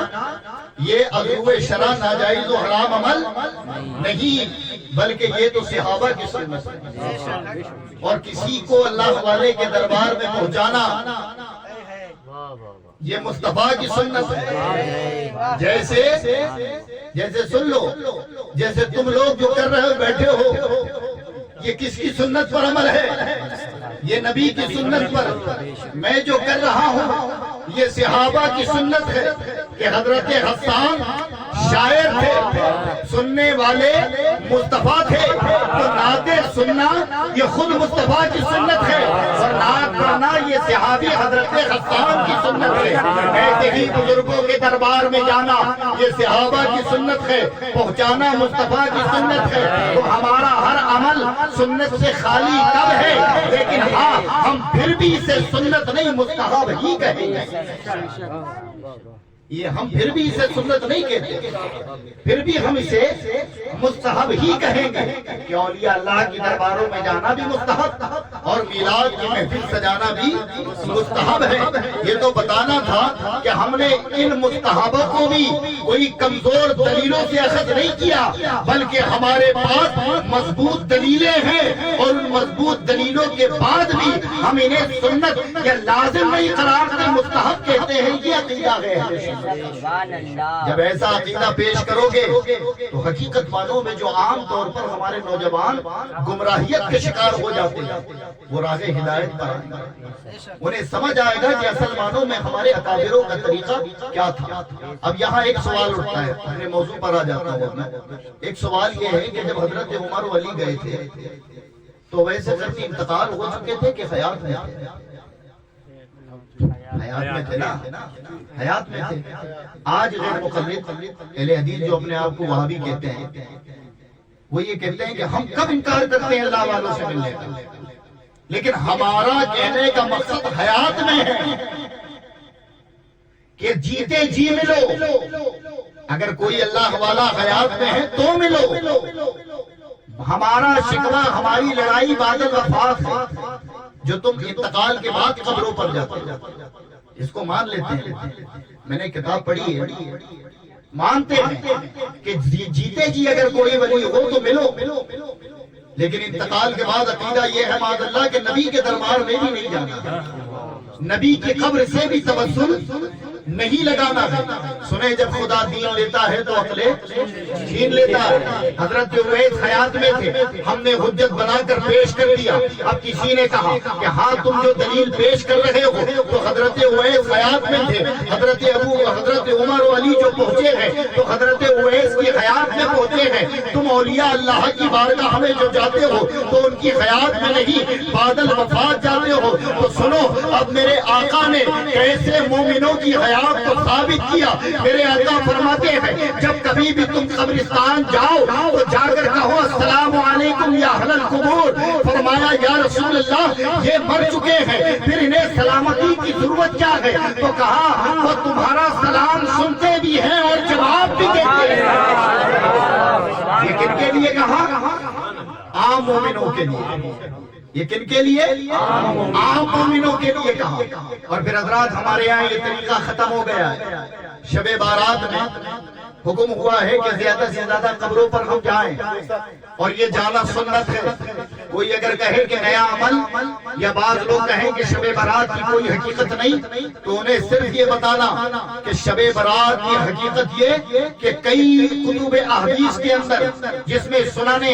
یہ عضو شرع ناجائز و حرام عمل نہیں، بلکہ یہ تو صحابہ کی سنت ہے. اور کسی کو اللہ والے کے دربار میں پہنچانا یہ مصطفیٰ کی سنت ہے. جیسے سن لو، جیسے تم لوگ جو کر رہے ہو بیٹھے ہو، یہ کس کی سنت پر عمل ہے؟ یہ نبی کی سنت پر. میں جو کر رہا ہوں یہ صحابہ کی سنت ہے کہ حضرت حسان شاعر تھے، سننے والے مصطفیٰ تھے، تو نعتیں سننا یہ خود مصطفیٰ کی سنت ہے، اور نعت پڑھنا یہ صحابی حضرت حسان کی سنت ہے. ایسے ہی بزرگوں کے دربار میں جانا یہ صحابہ کی سنت ہے، پہنچانا مصطفیٰ کی سنت ہے. تو ہمارا ہر عمل سنت سے خالی کب ہے؟ لیکن ہاں ہم پھر بھی اسے سنت نہیں مستحب ہی کہیں گے. یہ ہم پھر بھی اسے سنت نہیں کہتے، پھر بھی ہم اسے مستحب ہی کہیں گے کہ اولیاء اللہ کی درباروں میں جانا بھی مستحب اور میلاد کی محفل سجانا بھی مستحب ہے. یہ تو بتانا تھا کہ ہم نے ان مستحبوں کو بھی کوئی کمزور دلیلوں سے اخذ نہیں کیا، بلکہ ہمارے پاس مضبوط دلیلیں ہیں، اور ان مضبوط دلیلوں کے بعد بھی ہم انہیں سنت یا لازم نہیں قرار دے مستحب کہتے ہیں. یہ عقیدہ ہے. جب ایسا عقیدہ پیش کرو گے تو حقیقت مانوں میں جو عام طور پر ہمارے نوجوان گمراہیت کے شکار ہو جاتے ہیں وہ راہ ہدایت پر آئیں گے. انہیں سمجھ آئے گا کہ اصل مانوں میں ہمارے اکابروں کا طریقہ کیا تھا. اب یہاں ایک سوال اٹھتا ہے، اپنے موضوع پر آ جاتا ہوں. ایک سوال یہ ہے کہ جب حضرت عمر و علی گئے تھے تو ویسے سب انتقال ہو چکے تھے کہ حیات میں تھے؟ حیات میں تھے نا، حیات میں تھے. آج غیر مقلد اہل حدیث جو اپنے آپ کو وہابی کہتے ہیں وہ یہ کہتے ہیں کہ ہم کب انکار کرتے ہیں اللہ والوں سے ملنے کا، لیکن ہمارا کہنے کا مقصد حیات میں ہے کہ جیتے جی ملو. اگر کوئی اللہ والا حیات میں ہے تو ملو. ہمارا شکوہ، ہماری لڑائی بعد الوفات ہے جو تم انتقال کے بعد قبروں پر جاتے ہو. اس کو مان لیتے ہیں. میں نے کتاب پڑھی ہے، مانتے ہیں کہ جیتے جی اگر کوئی ولی ہو تو ملو، لیکن انتقال کے بعد عقیدہ یہ ہے معاذ اللہ کہ نبی کے دربار میں بھی نہیں جانا، نبی کی قبر سے بھی توسل نہیں لگانا ہے. سنیں جب خدا دین لیتا ہے تو عقلیں چھین لیتا ہے. حضرت اویس حیات میں تھے، ہم نے حجت بنا کر پیش کر دیا. اب کسی نے کہا کہ ہاں تم جو دلیل پیش کر رہے ہو تو حضرت اویس حیات میں تھے. حضرت عمر و علی جو پہنچے ہیں تو حضرت اویس کی حیات میں پہنچے ہیں. تم اولیاء اللہ کی بارگاہ میں جو جاتے ہو تو ان کی حیات میں نہیں بعد الوفات جاتے ہو. تو سنو اب میرے آقا نے کیسے مومنوں کی حیات کو ثابت کیا. میرے آقا فرماتے ہیں جب کبھی بھی تم قبرستان جاؤ تو جا کر کہو السلام علیکم یا اہل القبور. فرمایا یا رسول اللہ یہ مر چکے ہیں، پھر انہیں سلامتی کی ضرورت کیا ہے؟ تو کہا وہ تمہارا سلام سنتے بھی ہیں اور جواب بھی دیتے ہیں. یہ کن کے لیے کہا؟ عام مومنوں کے لیے. یہ کن کے لیے؟ عام مومنوں کے لیے کہا. اور پھر حضرات ہمارے یہاں یہ طریقہ ختم ہو گیا ہے. شب بارات میں حکم ہوا ہے کہ زیادہ سے زیادہ قبروں پر ہم جائیں اور یہ جانا سنت ہے. کوئی اگر کہے کہ نیا عمل یا بعض لوگ کہیں کہ شب برات کی کوئی حقیقت نہیں تو انہیں صرف یہ بتانا کہ شب برات کی حقیقت یہ کہ کئی کتب احادیث کے اندر جس میں سنن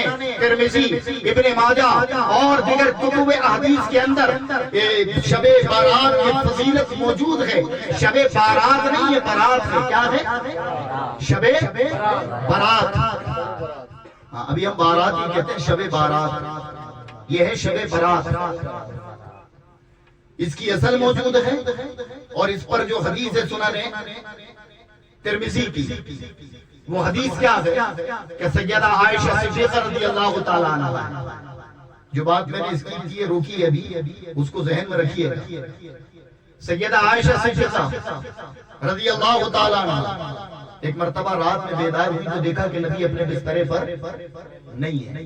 ترمذی ابن ماجہ اور دیگر کتب احادیث کے اندر شب برات کی فضیلت موجود ہے. شب بارات نہیں، یہ برات ہے. کیا ہے؟ شب برات. ابھی ہم بارات ہی کہتے ہیں، شب بارات یہ ہے شب برات. اس کی اصل موجود ہے اور اس پر جو حدیث ہے سنن ترمذی کی، وہ حدیث کیا ہے کہ سیدہ عائشہ صدیقہ رضی اللہ تعالیٰ عنہ، جو بات میں نے اس کی ہے روکی ہے ابھی، اس کو ذہن میں رکھیے. سیدہ عائشہ صدیقہ رضی اللہ تعالیٰ عنہ ایک مرتبہ رات میں بیدار ہوئی تو دیکھا کہ نبی اپنے بسترے پر نہیں ہے.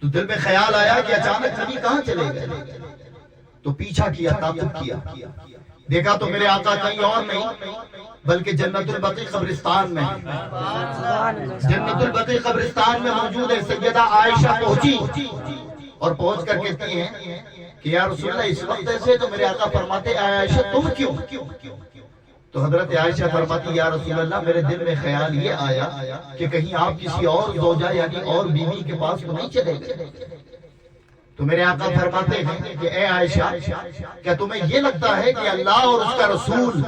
تو دل میں خیال آیا کہ اچانک نبی کہاں چلے گئے. تو پیچھا کیا، تعقب کیا، دیکھا تو میرے آقا کہیں اور نہیں بلکہ جنت البقیع قبرستان میں. جنت البقیع قبرستان میں موجود ہے. سیدہ عائشہ پہنچی اور پہنچ کر کہتی ہیں کہ یا رسول اللہ اس وقت ایسے. تو میرے آقا فرماتے اے عائشہ تم کیوں؟ تو حضرت عائشہ فرماتی یا رسول اللہ میرے دل میں خیال یہ آیا کہ کہیں آپ کسی اور زوجہ یعنی اور بیوی کے پاس تو نہیں چلے گئے. تو میرے آقا فرماتے ہیں کہ اے عائشہ کیا تمہیں یہ لگتا ہے کہ اللہ اور اس کا رسول،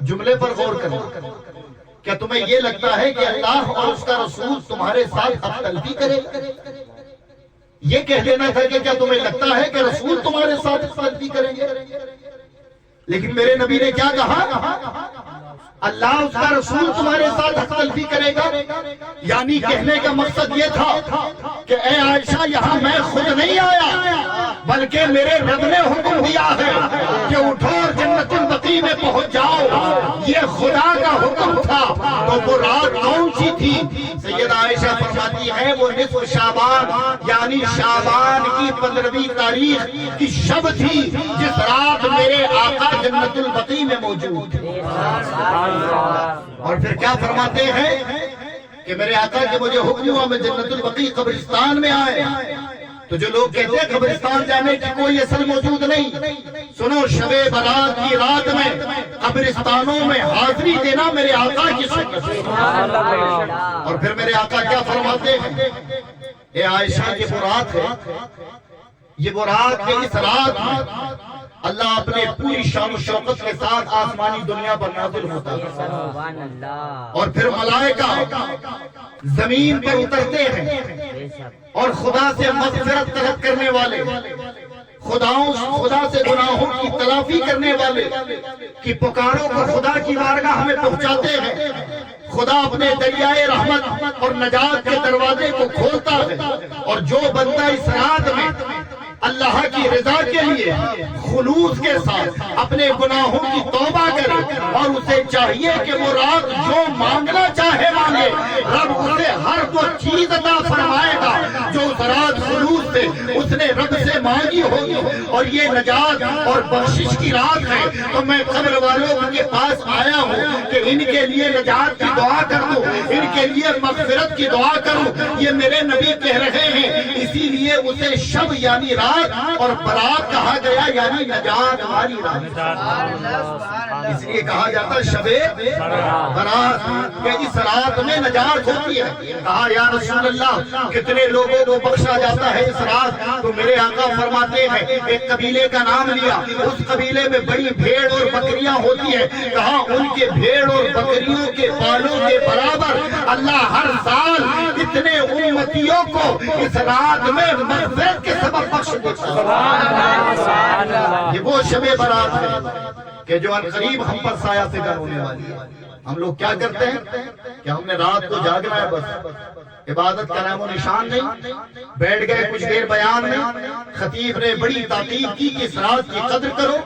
جملے پر غور کریں، کیا تمہیں یہ لگتا ہے کہ اللہ اور اس کا رسول تمہارے ساتھ حق تلفی کرے؟ یہ کہہ دینا تھا کہ کیا تمہیں لگتا ہے کہ رسول تمہارے ساتھ حق تلفی کریں گے؟ لیکن میرے نبی نے کیا کہا؟ اللہ اس کا رسول تمہارے ساتھ حق تلفی کرے گا. یعنی کہنے کا مقصد یہ تھا کہ اے عائشہ یہاں میں خود نہیں آیا بلکہ میرے رب نے حکم دیا ہے کہ اٹھو اور جنت البقیع میں پہنچ جاؤ. یہ خدا کا حکم تھا. تو وہ رات کون سی تھی؟ سیدہ عائشہ فرماتی ہے وہ نصف شعبان یعنی شعبان کی 15ویں تاریخ کی شب تھی جس رات میرے آقا جنت البقیع میں موجود تھے. اور پھر کیا فرماتے ہیں کہ میرے آقا کہ مجھے حکم ہوا میں جنت البقیع قبرستان میں آئے. تو جو لوگ کہتے ہیں قبرستان جانے کی کوئی اصل موجود نہیں، سنو شب برات کی رات میں قبرستانوں میں حاضری دینا میرے آقا کی سنت ہے. اور پھر میرے آقا کیا فرماتے ہیں اے عائشہ یہ وہ رات ہے، یہ وہ رات ہے، اس رات میں اللہ اپنے پوری شان و شوقت کے ساتھ آسمانی دنیا پر نازل ہوتا ہے اور پھر ملائکہ زمین پر اترتے ہیں اور خدا سے مغفرت طلب کرنے والے، خدا سے گناہوں کی تلافی کرنے والے کی پکاروں کو خدا کی بارگاہ ہمیں پہنچاتے ہیں. خدا اپنے دریائے رحمت اور نجات کے دروازے کو کھولتا ہے اور جو بندہ اس رات میں اللہ کی رضا کے لیے خلوص کے ساتھ اپنے گناہوں کی توبہ کرے اور اسے چاہیے کہ وہ رات جو مانگنا چاہے مانگے، رب اسے ہر وہ چیز عطا فرمائے گا جو اس رات خلوص سے اس نے رب سے مانگی ہوگی. اور یہ نجات اور بخشش کی رات ہے. تو میں قبر والوں کے پاس آیا ہوں کہ ان کے لیے نجات کی دعا کر دوں، ان کے لیے مغفرت کی دعا کروں. یہ میرے نبی کہہ رہے ہیں، اسی لیے اسے شب یعنی رات اور برات کہا گیا یعنی نجات والی رات. اس لیے کہا جاتا شب برات کہ اس رات میں نجات ہوتی ہے. کہا یا رسول اللہ کتنے لوگوں کو بخشا جاتا ہے اس رات؟ تو میرے آقا فرماتے ہیں ایک قبیلے کا نام لیا، اس قبیلے میں بڑی بھیڑ اور بکریاں ہوتی ہیں. کہا ان کے بھیڑ اور بکریوں کے بالوں کے برابر اللہ ہر سال اتنے امتیوں کو اس رات میں مغفرت کے سبب بخش دیتا ہے. یہ وہ شب برات ہے کہ جو عنقریب ہم پر سایہ سے گر ہونے والی ہے. ہم لوگ کیا کرتے ہیں کہ ہم نے رات کو جاگنا ہے، بس عبادت کا نام و نشان نہیں. بیٹھ گئے کچھ دیر بیان میں، خطیب نے بڑی تاکید کی کہ اس رات کی قدر کرو،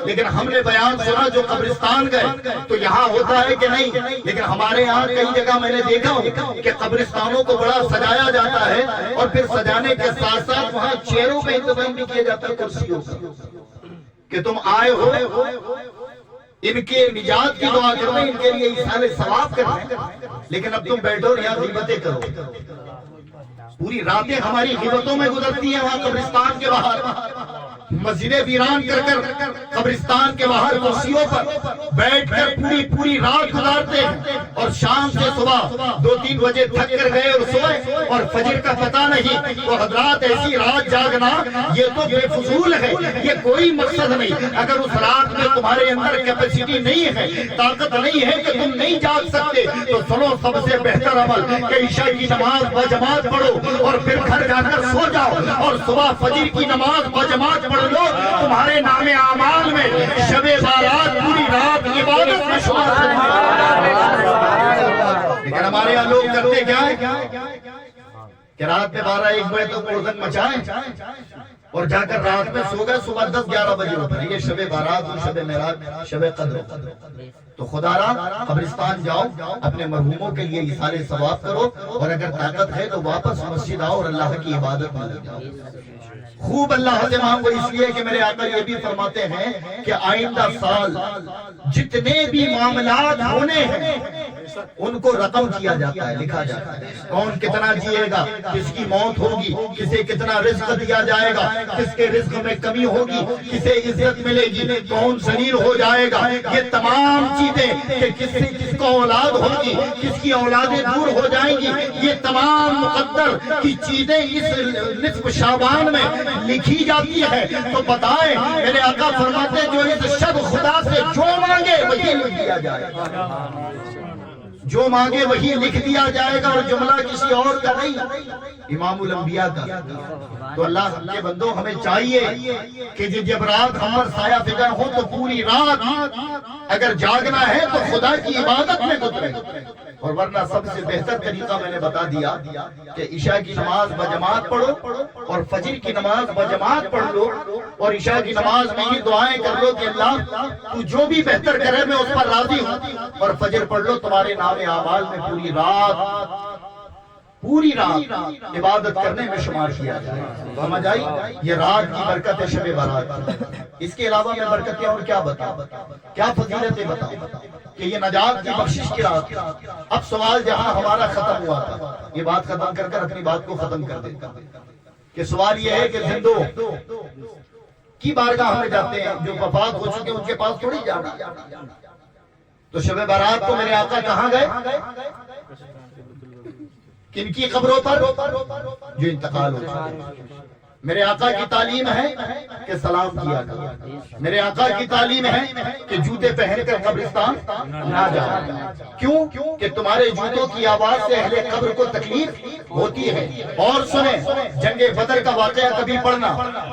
لیکن ہم نے بیان سنا جو قبرستان گئے تو یہاں ہوتا ہے کہ نہیں، لیکن ہمارے یہاں کئی جگہ میں نے دیکھا ہوں کہ قبرستانوں کو بڑا سجایا جاتا ہے اور پھر سجانے کے ساتھ ساتھ وہاں چیئروں کا انتظام بھی کیا جاتا ہے، کرسیوں کا، کہ تم آئے ہو ان کے نجات کی دعا کرنا، ان کے لیے ایصال ثواب کرنا، لیکن اب تم بیٹھو اور یہاں غیبتیں کرو۔ پوری راتیں ہماری غیبتوں میں گزرتی ہیں وہاں قبرستان کے باہر، مسجدیں ویران کر کر قبرستان کے باہر کرسیوں پر بیٹھ کر پوری رات گزارتے ہیں، اور شام سے صبح 2-3 بجے تھک کر گئے اور سوئے اور فجر کا پتہ نہیں۔ تو حضرات ایسی رات جاگنا یہ تو بے فضول ہے، یہ کوئی مقصد نہیں۔ اگر اس رات میں تمہارے اندر کیپیسٹی نہیں ہے، طاقت نہیں ہے کہ تم نہیں جاگ سکتے، تو سنو سب سے بہتر عمل کہ عشاء کی نماز بجماعت پڑھو اور پھر گھر جا کر سو جاؤ، اور صبح فجر کی نماز بجماعت پڑھ لو، تمہارے نام اعمال میں شب بارات پوری رات عبادت میں شمار ہوگی۔ لیکن ہمارے یہاں لوگ کرتے کیا ہے کہ رات میں 12-1 بجے تک اڑدن مچائیں اور جا کر رات میں سو گئے، صبح 10-11 بجے اٹھے، یہ شب بارات اور شب معراج شب قدر۔ تو خدا را قبرستان جاؤ، اپنے مرحوموں کے لیے ایصال ثواب کرو، اور اگر طاقت ہے تو واپس مسجد آؤ اور اللہ کی عبادت میں لگ جاؤ۔ خوب اللہ سے مانگو، اس لیے کہ میرے آقا یہ بھی فرماتے ہیں کہ آئندہ سال جتنے بھی معاملات ہونے ہیں ان کو رقم کیا جاتا ہے، لکھا جاتا ہے، کون کتنا جیے گا، کس کی موت ہوگی، کسے کتنا رزق دیا جائے گا، کس کے رزق میں کمی ہوگی، کسے عزت ملے گی، کون ذلیل ہو جائے گا، یہ تمام چیزیں کہ کس کو اولاد ہوگی، کس کی اولادیں دور ہو جائیں گی، یہ تمام مقدر کی چیزیں اس نصف شعبان میں لکھی جاتی ہے۔ تو بتائیں میرے آقا فرماتے جو اس شب خدا سے جو مانگے وہی لکھ دیا جائے گا، جو مانگے وہی لکھ دیا جائے گا، اور جملہ کسی اور کا نہیں، امام الانبیاء کا۔ تو اللہ کے بندوں ہمیں چاہیے کہ جب رات ہم پر سایہ فکر ہو تو پوری رات اگر جاگنا ہے تو خدا کی عبادت میں گزرے، اور ورنہ سب سے بہتر طریقہ میں نے بتا دیا کہ عشاء کی نماز بجماعت پڑھو اور فجر کی نماز بجماعت پڑھ لو، اور عشاء کی نماز میں یہ دعائیں کر لو کہ اللہ تو جو بھی بہتر کرے میں اس پر راضی ہوں، اور فجر پڑھ لو، تمہارے نام اعمال میں پوری رات عبادت کرنے میں شمار کیا جائے۔ سمجھ آئی؟ یہ رات کی برکت ہے شب بارات۔ اس کے علاوہ میں برکتیں اور کیا بتاؤں، کیا فضیلتیں بتاؤں کہ یہ نجات کی بخشش کی رات۔ اب سوال جہاں ہمارا ختم ہوا تھا، یہ بات ختم کر کر اپنی بات کو ختم کر دیتا کہ سوال یہ ہے کہ زندوں کی بارگاہ میں جاتے ہیں، جو وفات ہو چکے ان کے پاس تھوڑی جانا۔ تو شب بارات کو میرے آقا کہاں گئے؟ کن کی قبروں پر؟ جو انتقال ہو چکے۔ میرے آقا کی تعلیم ہے کہ سلام کیا کرو، میرے آقا کی تعلیم ہے کہ جوتے پہن کر قبرستان نہ جاؤ۔ کیوں کہ تمہارے جوتوں کی آواز سے اہل قبر کو تکلیف ہوتی ہے۔ اور سنیں جنگ بدر کا واقعہ کبھی پڑھنا،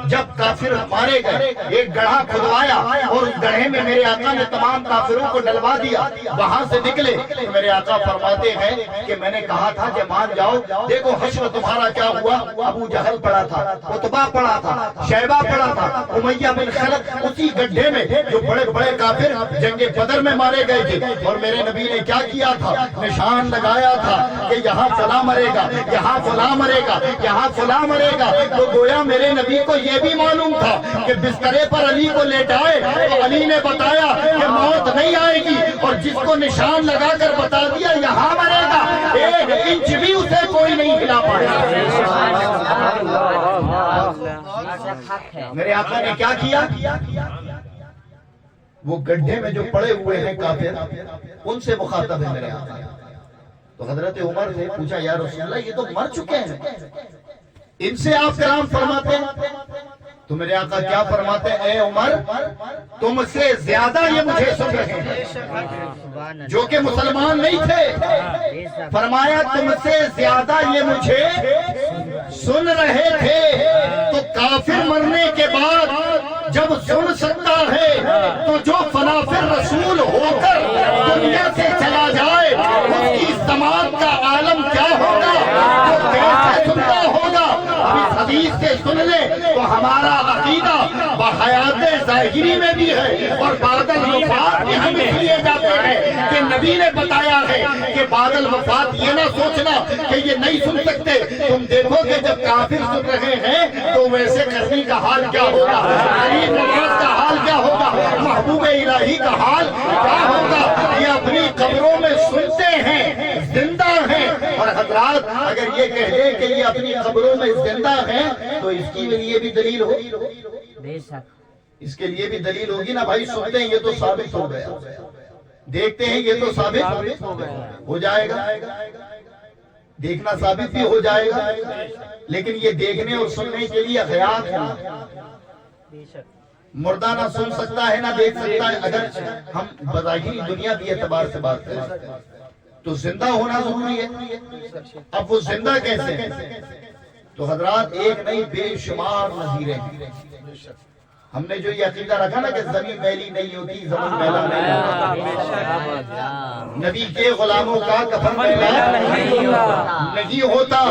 جب کافر مارے گئے ایک گڑھا کھدوایا اور اس گڑھے میں میرے آقا نے تمام کافروں کو ڈلوا دیا، وہاں سے نکلے تو میرے آقا فرماتے ہیں کہ میں نے کہا تھا کہ مان جاؤ، دیکھو حشر تمہارا کیا ہوا۔ ابو جہل پڑا تھا، عتبہ پڑا تھا، شیبہ پڑا تھا، امیہ بن خلف اسی گڈھے میں جو بڑے بڑے کافر جنگ بدر میں مارے گئے تھے، اور میرے نبی نے کیا کیا تھا؟ نشان لگایا تھا کہ یہاں فلاں مرے گا، یہاں فلاں مرے گا، یہاں فلاں مرے گا۔ تو گویا میرے نبی کو یہ بھی معلوم تھا کہ بسترے پر علی کو لیٹائے تو علی نے بتایا کہ موت نہیں آئے گی، اور جس کو نشان لگا کر بتا دیا یہاں مرے گا، 1 انچ بھی اسے کوئی نہیں ہلا پایا۔ میرے آقا نے کیا کیا؟ وہ گڈھے میں جو پڑے ہوئے ہیں کافر ان سے مخاطب ہے میرے آقا۔ تو حضرت عمر نے پوچھا یا رسول اللہ یہ تو مر چکے ہیں، ان سے آپ کلام فرماتے ہیں؟ تو میرے آقا کیا فرماتے ہیں؟ اے عمر تم سے زیادہ یہ مجھے سن رہے ہیں جو کہ مسلمان نہیں تھے، فرمایا تم سے زیادہ یہ مجھے سن رہے تھے۔ تو کافر مرنے کے بعد جب سن سکتا ہے تو جو فنافر رسول ہو کر دنیا سے چلا جائے اس کی سماعت کا عالم کیا ہوگا، وہ کیسے سنتا ہوگا۔ اب اس حدیث سے سن لے تو ہمارا عقیدہ بحیات ظاہری میں بھی ہے، اور بعد الوفات میں ہم اس لیے جاتے ہیں کہ نبی نے بتایا ہے کہ بعد الوفات یہ نہ سوچنا کہ یہ نہیں سن سکتے۔ تم دیکھو کہ جب کافر سن رہے ہیں تو ویسے کرنی کا حال کیا ہوگا، غریب نواز کا حال کیا ہوگا، محبوب الہی کا حال کیا ہوگا۔ یہ اپنی قبروں میں سنتے ہیں، زندہ ہیں، اور حضرات اگر یہ کہہ دیں کہ یہ اپنی قبروں میں زندہ ہیں تو اس کے لیے بھی دلیل ہوگی، اس کے لیے بھی دلیل ہوگی نا بھائی۔ سنتے ہیں یہ تو ثابت ہو گیا، دیکھتے ہیں یہ تو ثابت ہو جائے گا، دیکھنا ثابت بھی ہو جائے گا، لیکن یہ دیکھنے اور سننے کے لیے حیات ہے۔ مردہ نہ سن سکتا ہے نہ دیکھ سکتا ہے۔ اگر ہم بظاہری دنیا کے اعتبار سے بات کریں تو زندہ ہونا ضروری ہے۔ اب وہ زندہ کیسے ہیں؟ تو حضرات ایک نہیں بے شمار نظیریں ہیں۔ ہم نے جو یہ عقیدہ رکھا نا کہ زمین میلی نہیں ہوتی، زمین میلا نہیں ہوتا، نبی کے غلاموں کا کفن میلا نہیں ہوتا،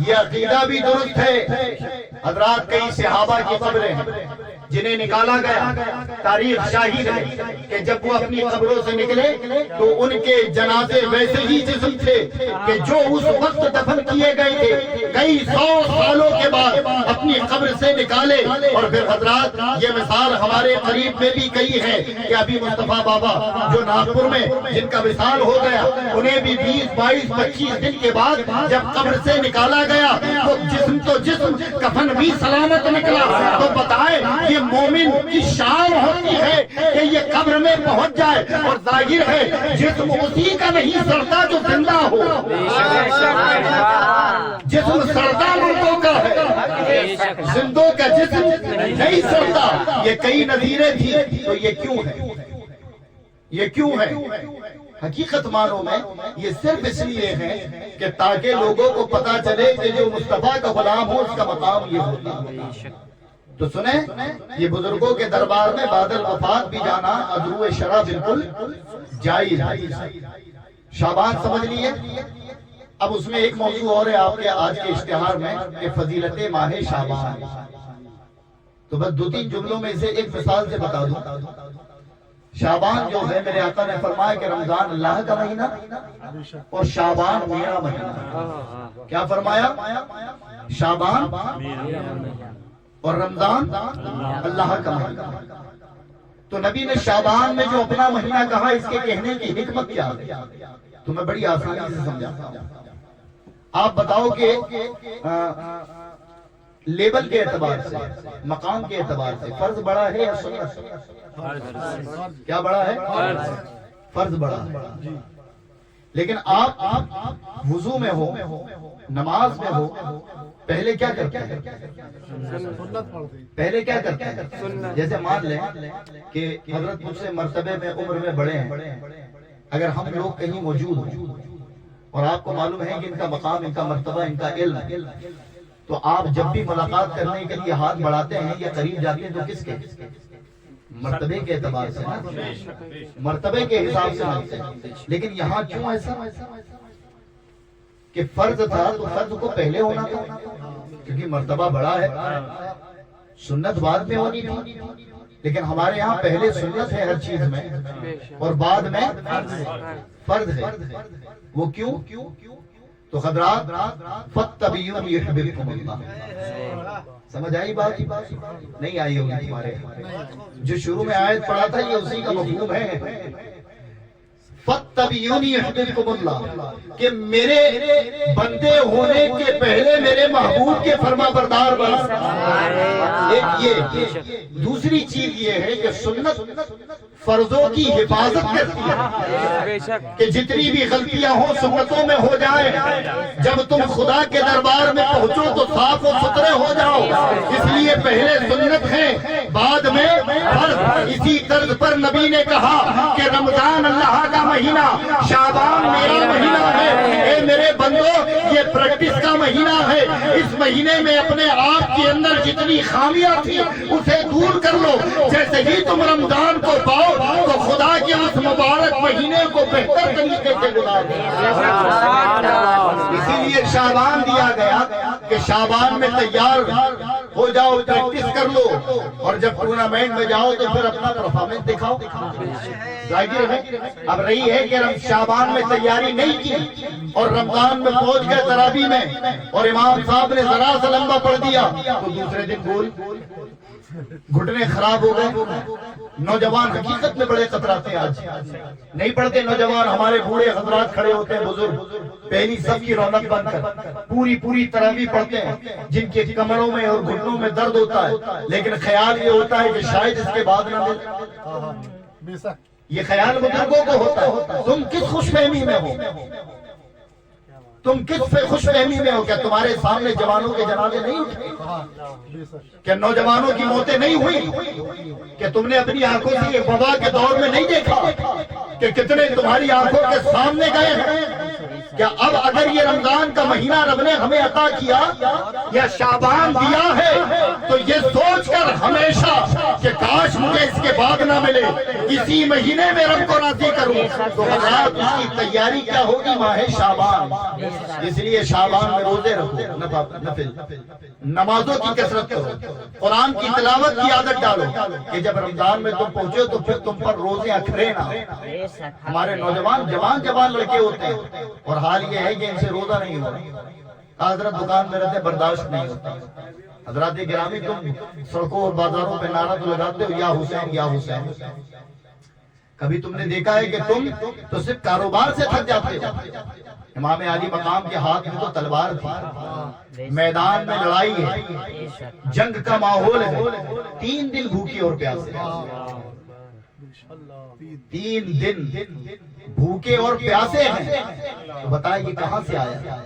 یہ عقیدہ بھی درست ہے۔ حضرات کئی صحابہ کی قبریں جنہیں نکالا گیا، تاریخ شاہد ہے کہ جب وہ اپنی قبروں سے نکلے تو ان کے جنازے ویسے ہی جسم تھے کہ جو اس وقت دفن کیے گئے تھے، کئی 100 سالوں کے بعد اپنی قبر سے نکالے۔ اور پھر حضرات یہ مثال ہمارے قریب میں بھی کئی ہے کہ ابھی مصطفیٰ بابا جو ناگپور میں جن کا وصال ہو گیا، انہیں بھی 20 22 25 دن کے بعد جب قبر سے نکالا گیا تو جسم کفن بھی سلامت نکلا۔ تو بتائیں یہ مومن کی شان ہوتی ہے کہ یہ قبر میں پہنچ جائے، اور ظاہر ہے جسم اسی کا نہیں سڑتا جو زندہ ہو، جسم سڑتا مردوں کا ہے، زندوں کا جسم نہیں سڑتا۔ یہ کئی نظیریں تھی، تو یہ کیوں ہے؟ یہ کیوں ہے؟ حقیقت مانوں میں یہ صرف اس لیے ہے کہ تاکہ لوگوں کو پتا چلے کہ جو مصطفیٰ کا غلام ہو اس کا مقام یہ ہوتا ہے۔ تو سنیں، یہ بزرگوں کے دربار میں بعد الوفات بھی جانا ادرو شرع بالکل جائز ہے۔ شعبان سمجھ لیے۔ اب اس میں ایک موضوع اور ہے آپ کے آج کے اشتہار میں کہ فضیلت ماہ شعبان، تو بس 2-3 جملوں میں اسے ایک مثال سے بتا دوں۔ شعبان جو ہے، میرے آقا نے فرمایا کہ رمضان اللہ کا مہینہ اور شعبان میرا مہینہ۔ کیا فرمایا؟ شعبان اور رمضان اللہ کا مہینہ۔ تو نبی نے شعبان میں جو اپنا مہینہ کہا، اس کے کہنے کی حکمت کیا ہے تو میں بڑی آسانی سے سمجھاتا ہوں۔ آپ بتاؤ کہ لیبل کے اعتبار سے، مقام کے اعتبار سے فرض بڑا ہے یا سنت؟ کیا بڑا ہے؟ فرض بڑا ہے۔ لیکن آپ وضو میں ہو، نماز میں ہو، پہلے کیا کرتے ہیں؟ پہلے کیا کرتے ہیں؟ جیسے مان لیں کہ حضرت مجھ سے مرتبے میں عمر میں بڑے ہیں، اگر ہم لوگ کہیں موجود ہیں اور آپ کو معلوم ہے کہ ان کا مقام، ان کا مرتبہ، ان کا علم، تو آپ جب بھی ملاقات کرنے کے لیے ہاتھ بڑھاتے ہیں یا قریب جاتے ہیں تو کس کے؟ مرتبے کے اعتبار سے، مرتبے کے حساب سے مانتے ہیں۔ لیکن یہاں کیوں ایسا کہ فرض تھا تو فرض کو پہلے ہونا تھا کیونکہ مرتبہ بڑا ہے، سنت بعد میں ہونی تھی۔ لیکن ہمارے ہاں پہلے سنت ہے ہر چیز میں اور بعد میں فرض ہے۔ وہ کیوں؟ تو حضرات فَاتَّبِعُونِ يُحْبِبْكُمُ اللَّهُ، سمجھ آئی بات؟ نہیں آئی ہوگی تمہارے؟ جو شروع میں آیت پڑھا تھا یہ اسی کا مفہوم ہے۔ فَاتَّبِعُونِ يُحْبِبْكُمُ اللَّهُ، کہ میرے بندے ہونے کے پہلے میرے محبوب کے فرما بردار بن۔ ایک یہ، دوسری چیز یہ ہے کہ سنت فرضوں کی حفاظت کرتی ہے کہ جتنی بھی غلطیاں ہوں سنتوں میں ہو جائیں۔ جب تم خدا کے دربار میں پہنچو تو صاف و ستھرے ہو جاؤ، اس لیے پہلے سنت ہے بعد میں اسی طرز پر نبی نے کہا کہ رمضان اللہ کا مہینہ، شعبان میرا مہینہ ہے، اے میرے بندو یہ پریکٹس کا مہینہ ہے، اس مہینے میں اپنے آپ کے اندر جتنی خامیاں تھی اسے دور کر لو، جیسے ہی تم رمضان کو پاؤ تو خدا کے اس مبارک مہینے کو بہتر طریقے سے گزار دو۔ اسی لیے شعبان دیا گیا کہ شعبان میں تیار ہو جاؤ، پریکٹس کر لو، اور جب ٹورنامنٹ میں جاؤ تو پھر اپنا پرفارمنس دکھاؤ۔ ظاہر ہے اب رہی ہے کہ شعبان میں تیاری نہیں کی اور رمضان میں پہنچ گئے تراویح میں اور امام صاحب نے ذرا سا لمبا پڑھ دیا تو دوسرے دن گول، گھٹنے خراب ہو گئے۔ نوجوان حقیقت میں بڑے خطرات ہیں، آج نہیں پڑھتے نوجوان، ہمارے بوڑھے حضرات کھڑے ہوتے ہیں، بزرگ پہلی سب کی رونق بن کر پوری تراویح پڑھتے ہیں، جن کے کمروں میں اور گھٹنوں میں درد ہوتا ہے، لیکن خیال یہ ہوتا ہے کہ شاید اس کے بعد نہ ملے۔ یہ خیال بزرگوں کو ہوتا ہے۔ تم کس خوش فہمی میں ہو؟ تم کس خوش فہمی میں ہو؟ کیا تمہارے سامنے جوانوں کے جنازے نہیں اٹھے؟ کیا نوجوانوں کی موتیں نہیں ہوئی؟ کہ تم نے اپنی آنکھوں سے یہ وبا کے دور میں نہیں دیکھا کہ کتنے تمہاری آنکھوں کے سامنے گئے ہیں؟ کیا اب اگر یہ رمضان کا مہینہ رب نے ہمیں عطا کیا یا شعبان دیا ہے تو یہ سوچ کر ہمیشہ کہ کاش مجھے اس کے بعد نہ ملے، اسی مہینے میں رب کو راضی کروں، تو حضرات اس کی تیاری کیا ہوگی؟ ماہ شعبان۔ اس لیے شعبان میں روزے رکھو، نفل نمازوں کی کثرت کرو، قرآن کی تلاوت کی عادت ڈالو کہ جب رمضان میں تم پہنچو تو پھر تم پر روزے اکھرے نہ۔ ہمارے نوجوان جوان لڑکے ہوتے ہیں اور حال یہ ہے کہ ان سے روزہ نہیں ہو رہا، حضرت دکان میں رہتے برداشت نہیں ہوتا۔ حضرات گرامی، تم سڑکوں اور بازاروں پہ نعرہ تو لگاتے ہو یا حسین یا حسین، کبھی تم نے دیکھا ہے کہ تم تو صرف کاروبار سے تھک جاتے ہو؟ امام علی مقام کے ہاتھ میں تو تلوار تھی، میدان میں لڑائی ہے، جنگ کا ماحول ہے، 3 دن بھوکے اور پیاسے، 3 دن بھوکے اور پیاسے ہیں، تو بتائیے کہاں سے آیا؟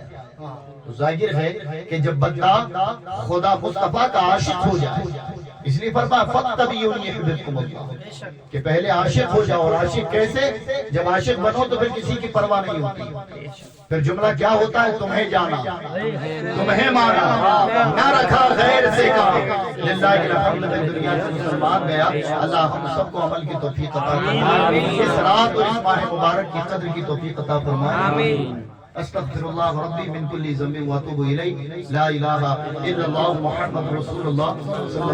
تو ظاہر ہے کہ جب بندہ خدا مصطفیٰ کا عاشق ہو جائے، اس لیے فرمایا فَاتَّبِعُونِی یُحْبِبْکُمُ اللَّہ، کہ پہلے عاشق ہو جاؤ، اور عاشق کیسے؟ جب عاشق بنو تو پھر کسی کی پرواہ نہیں ہوتی، پھر جملہ کیا ہوتا ہے؟ تمہیں جانا، تمہیں مانا، نہ رکھا غیر سے کام۔ للہ الحمد، دنیا سے مسلمان گیا، اللہ ہم سب کو عمل کی توفیق عطا فرمائے، اس رات اور اس ماہ مبارک کی قدر کی توفیق عطا فرمائے۔ استغفر اللہ ربی من کل ذنب واتوب الیہ، لا الہ الا اللہ محمد رسول اللہ صلی اللہ